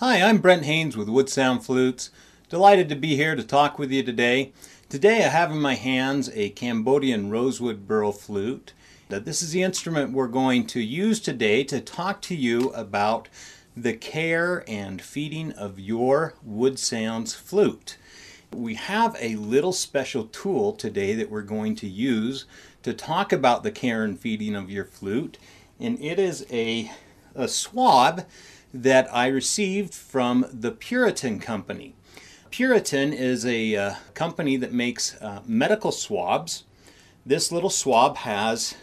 Hi, I'm Brent Haynes with Wood Sound Flutes. Delighted to be here to talk with you today. Today I have in my hands a Cambodian rosewood burl flute. This is the instrument we're going to use today to talk to you about the care and feeding of your Wood Sounds flute. We have a little special tool today that we're going to use to talk about the care and feeding of your flute, and it is a swab that I received from the Puritan Company. Puritan is a company that makes medical swabs. This little swab has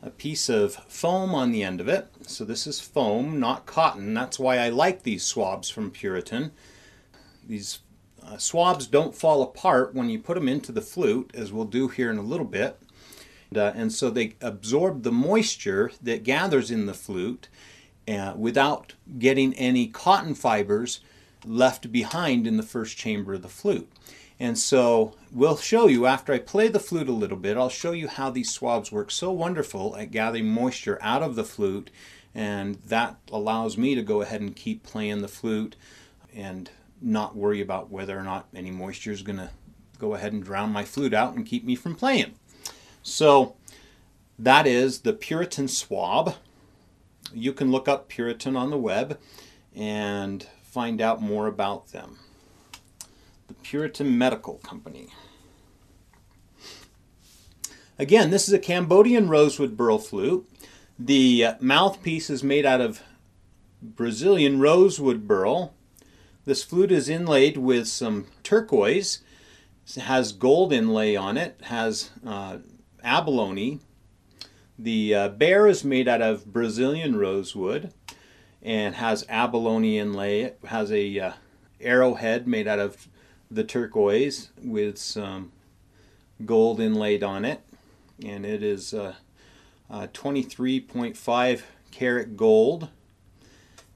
a piece of foam on the end of it. So this is foam, not cotton. That's why I like these swabs from Puritan. These swabs don't fall apart when you put them into the flute, as we'll do here in a little bit. And so they absorb the moisture that gathers in the flute without getting any cotton fibers left behind in the first chamber of the flute. And so we'll show you, after I play the flute a little bit, I'll show you how these swabs work so wonderful at gathering moisture out of the flute, and that allows me to go ahead and keep playing the flute and not worry about whether or not any moisture is going to go ahead and drown my flute out and keep me from playing. So that is the Puritan swab. You can look up Puritan on the web and find out more about them. The Puritan Medical Company. Again, this is a Cambodian rosewood burl flute. The mouthpiece is made out of Brazilian rosewood burl. This flute is inlaid with some turquoise. It has gold inlay on it. It has abalone. The bear is made out of Brazilian rosewood and has abalone inlay. It has a arrowhead made out of the turquoise with some gold inlaid on it, and it is 23.5 karat gold.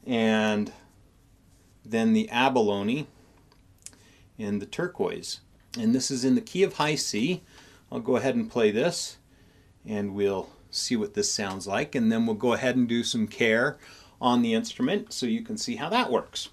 And then the abalone and the turquoise. And this is in the key of high C. I'll go ahead and play this and we'll see what this sounds like, and then we'll go ahead and do some care on the instrument so you can see how that works.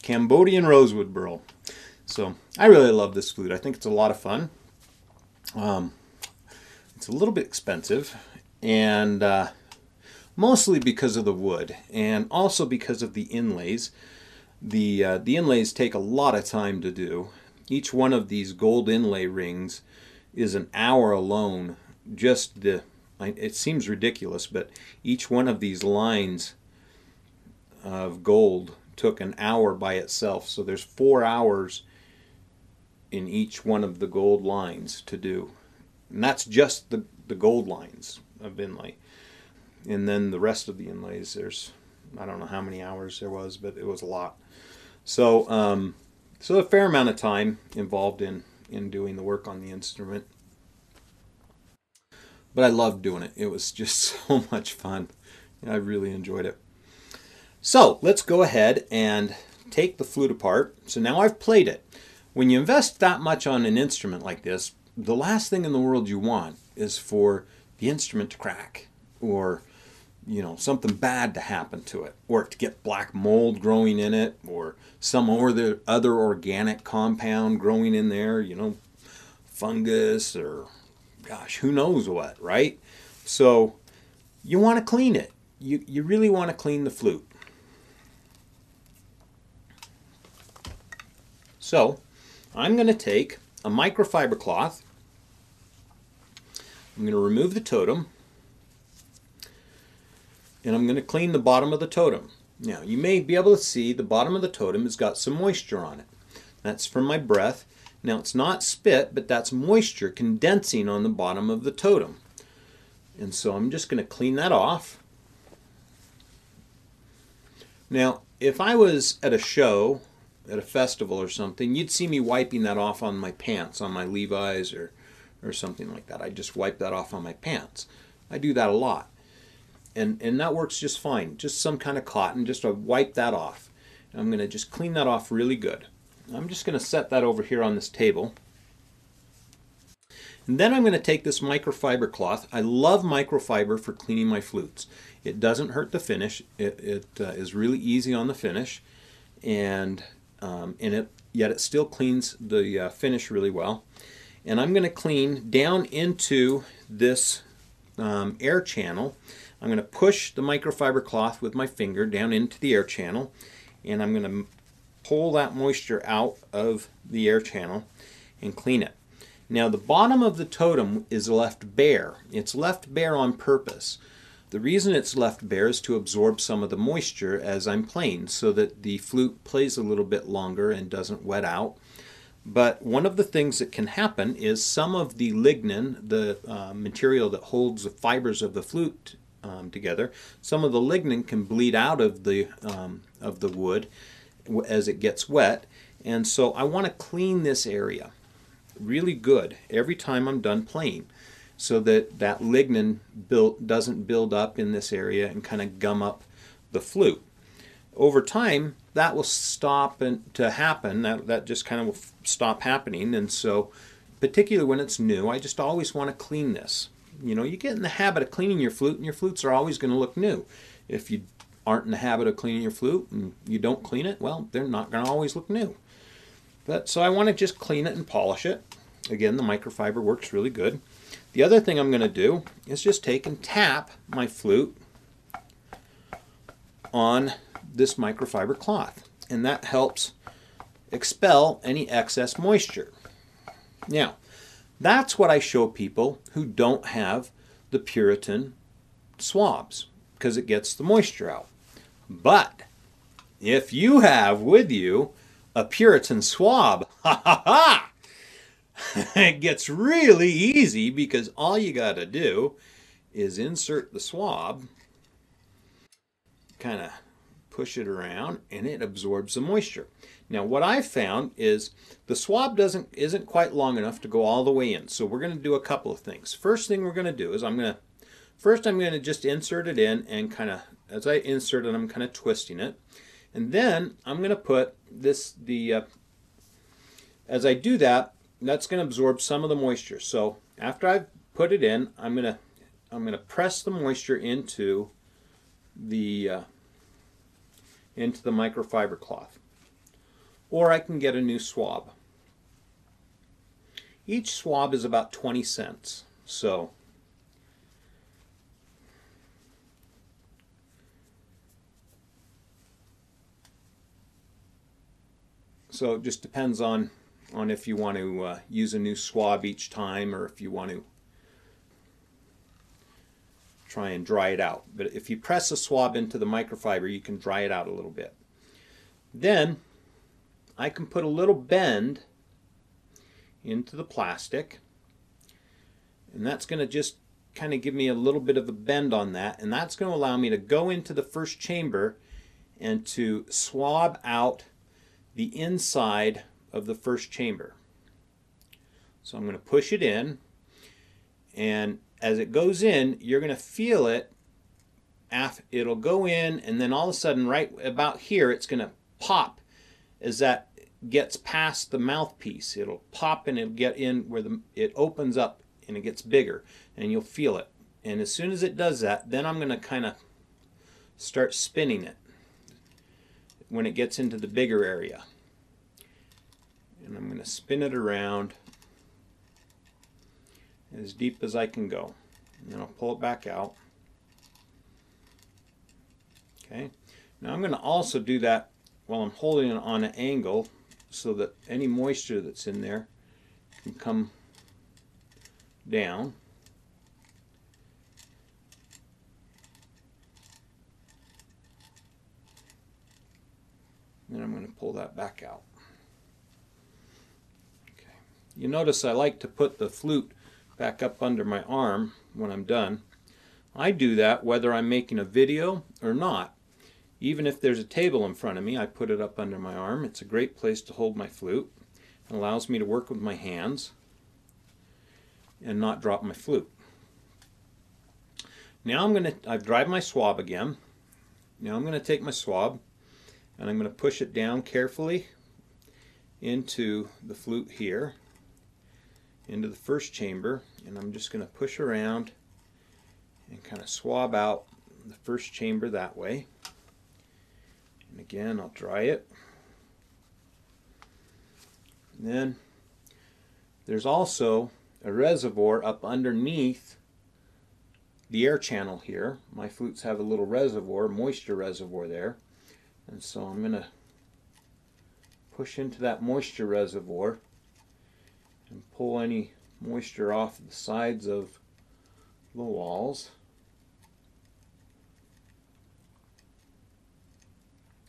Cambodian rosewood burl. So I really love this flute. I think it's a lot of fun. It's a little bit expensive, and mostly because of the wood, and also because of the inlays. The inlays take a lot of time to do. Each one of these gold inlay rings is an hour alone. It seems ridiculous, but each one of these lines of gold took an hour by itself. So there's 4 hours in each one of the gold lines to do. And that's just the gold lines of inlay. And then the rest of the inlays, there's, I don't know how many hours there was, but it was a lot. So, so a fair amount of time involved in doing the work on the instrument. But I loved doing it. It was just so much fun. I really enjoyed it. So let's go ahead and take the flute apart. So now I've played it. When you invest that much on an instrument like this, the last thing in the world you want is for the instrument to crack, or something bad to happen to it, or to get black mold growing in it, or some other organic compound growing in there, fungus, or gosh, who knows what, right? So you want to clean it. You really want to clean the flute. So I'm going to take a microfiber cloth. I'm going to remove the totem, and I'm going to clean the bottom of the totem. Now, you may be able to see the bottom of the totem has got some moisture on it. That's from my breath. Now, it's not spit, but that's moisture condensing on the bottom of the totem. And so I'm just going to clean that off. Now, if I was at a show, at a festival or something, you'd see me wiping that off on my pants, on my Levi's or something like that. I just wipe that off on my pants. I do that a lot. And that works just fine. Just some kind of cotton, just to wipe that off. And I'm going to just clean that off really good. I'm just going to set that over here on this table. And then I'm going to take this microfiber cloth. I love microfiber for cleaning my flutes. It doesn't hurt the finish. It is really easy on the finish, and yet it still cleans the finish really well. And I'm going to clean down into this air channel. I'm going to push the microfiber cloth with my finger down into the air channel, and I'm going to pull that moisture out of the air channel and clean it. Now, the bottom of the totem is left bare. It's left bare on purpose. The reason it's left bare is to absorb some of the moisture as I'm playing, so that the flute plays a little bit longer and doesn't wet out. But one of the things that can happen is some of the lignin, the material that holds the fibers of the flute together, some of the lignin can bleed out of the wood as it gets wet. And so I want to clean this area really good every time I'm done playing, so that that lignin doesn't build up in this area and kind of gum up the flute. Over time, that will stop to happen. That just kind of will stop happening. And so, particularly when it's new, I just always want to clean this. You get in the habit of cleaning your flute, and your flutes are always going to look new. If you aren't in the habit of cleaning your flute and you don't clean it, well, they're not going to always look new. But so I want to just clean it and polish it. Again, the microfiber works really good. The other thing I'm going to do is just take and tap my flute on this microfiber cloth, and that helps expel any excess moisture. Now, that's what I show people who don't have the Puritan swabs, because it gets the moisture out. But if you have with you a Puritan swab, ha ha ha! It gets really easy, because all you got to do is insert the swab, kind of push it around, and it absorbs the moisture. Now, what I've found is the swab isn't quite long enough to go all the way in. So we're going to do a couple of things. First thing we're going to do is I'm going to just insert it in, and kind of, as I insert it, I'm kind of twisting it. And then I'm going to put as I do that, that's going to absorb some of the moisture. So after I've put it in, I'm going to press the moisture into the microfiber cloth. or I can get a new swab. Each swab is about 20 cents. So it just depends on if you want to use a new swab each time, or if you want to try and dry it out. But if you press a swab into the microfiber, you can dry it out a little bit. Then I can put a little bend into the plastic, and that's going to just kind of give me a little bit of a bend on that, and that's going to allow me to go into the first chamber and to swab out the inside of the first chamber. So I'm going to push it in, and as it goes in, you're going to feel it. It'll go in, and then all of a sudden, right about here, it's going to pop as that gets past the mouthpiece. It'll pop and it'll get in where it opens up and it gets bigger, and you'll feel it. And as soon as it does that, then I'm going to kind of start spinning it when it gets into the bigger area. And I'm going to spin it around as deep as I can go. And then I'll pull it back out. Okay. Now I'm going to also do that while I'm holding it on an angle, so that any moisture that's in there can come down. Then I'm going to pull that back out. Okay. You notice I like to put the flute back up under my arm when I'm done. I do that whether I'm making a video or not. Even if there's a table in front of me, I put it up under my arm. It's a great place to hold my flute. It allows me to work with my hands and not drop my flute. Now I've dried my swab again. Now I'm going to take my swab and I'm going to push it down carefully into the flute here, into the first chamber, and I'm just going to push around and kind of swab out the first chamber that way. And again, I'll dry it. And then there's also a reservoir up underneath the air channel here. My flutes have a little reservoir, moisture reservoir there. And so I'm going to push into that moisture reservoir and pull any moisture off the sides of the walls.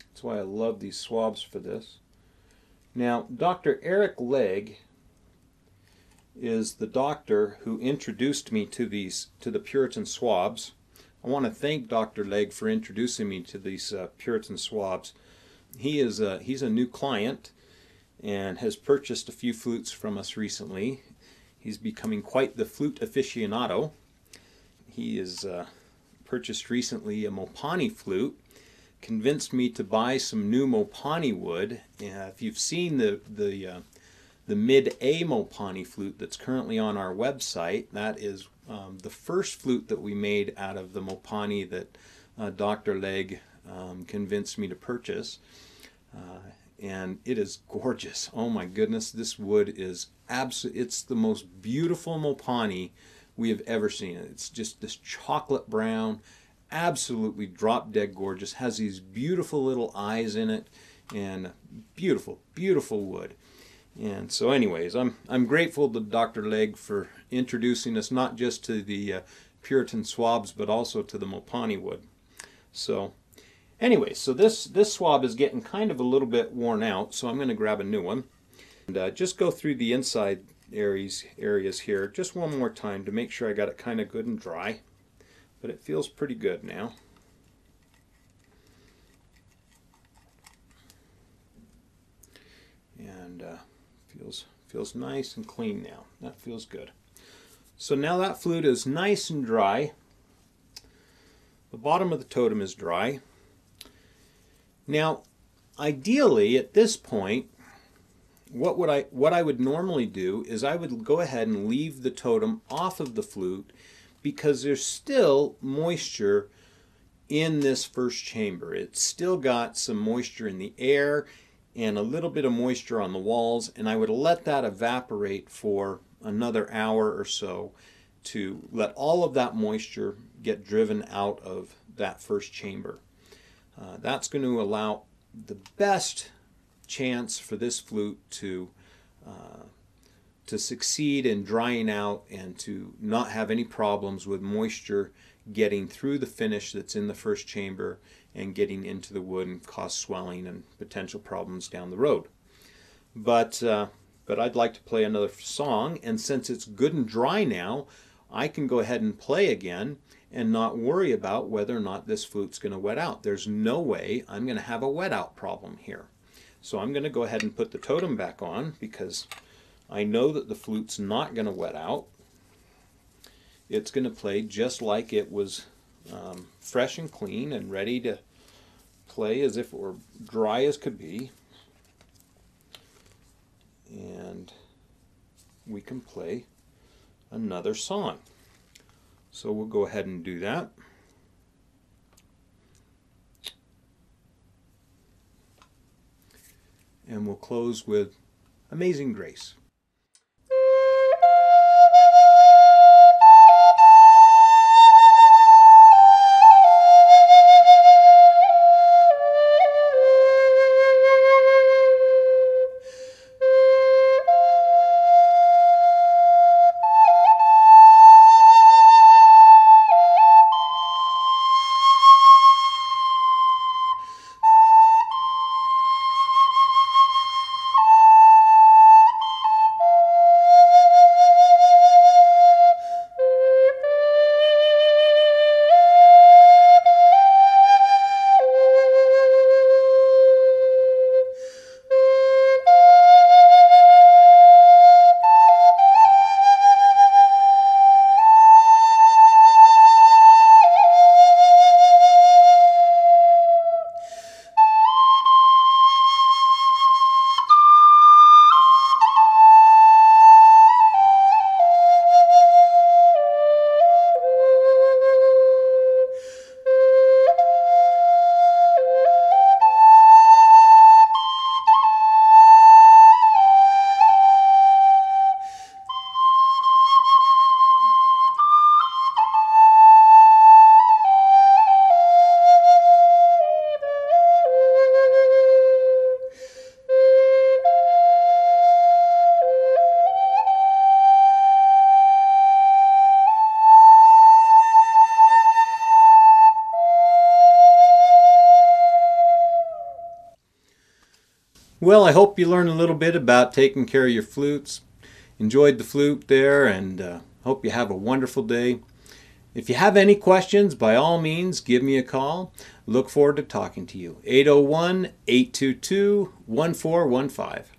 That's why I love these swabs for this. Now, Dr. Eric Legg is the doctor who introduced me to the Puritan swabs. I want to thank Dr. Legg for introducing me to these Puritan swabs. He's a new client and has purchased a few flutes from us recently. He's becoming quite the flute aficionado. He has purchased recently a Mopani flute, convinced me to buy some new Mopani wood. If you've seen the mid-A Mopani flute that's currently on our website, that is the first flute that we made out of the Mopani that Dr. Legg convinced me to purchase. And it is gorgeous. Oh my goodness, this wood is it's the most beautiful Mopani we have ever seen. It's just this chocolate brown, absolutely drop dead gorgeous, has these beautiful little eyes in it, and beautiful, beautiful wood. And so anyways, I'm grateful to Dr. Legg for introducing us not just to the Puritan swabs, but also to the Mopani wood. So anyways, so this swab is getting kind of a little bit worn out, so I'm going to grab a new one and just go through the inside areas here just one more time to make sure I got it kind of good and dry. But it feels pretty good now. And feels nice and clean now. That feels good. So now that flute is nice and dry. The bottom of the totem is dry. Now, ideally at this point, what I would normally do is I would go ahead and leave the totem off of the flute, because there's still moisture in this first chamber. It's still got some moisture in the air, and a little bit of moisture on the walls, and I would let that evaporate for another hour or so to let all of that moisture get driven out of that first chamber. That's going to allow the best chance for this flute to succeed in drying out and to not have any problems with moisture getting through the finish that's in the first chamber and getting into the wood and cause swelling and potential problems down the road. But I'd like to play another song, and since it's good and dry now, I can go ahead and play again and not worry about whether or not this flute's going to wet out. There's no way I'm going to have a wet out problem here. So I'm going to go ahead and put the totem back on because I know that the flute's not going to wet out. It's going to play just like it was fresh and clean and ready to play as if it were dry as could be. And we can play another song. So we'll go ahead and do that. And we'll close with Amazing Grace. Well, I hope you learned a little bit about taking care of your flutes. Enjoyed the flute there, and hope you have a wonderful day. If you have any questions, by all means, give me a call. Look forward to talking to you. 801-822-1415.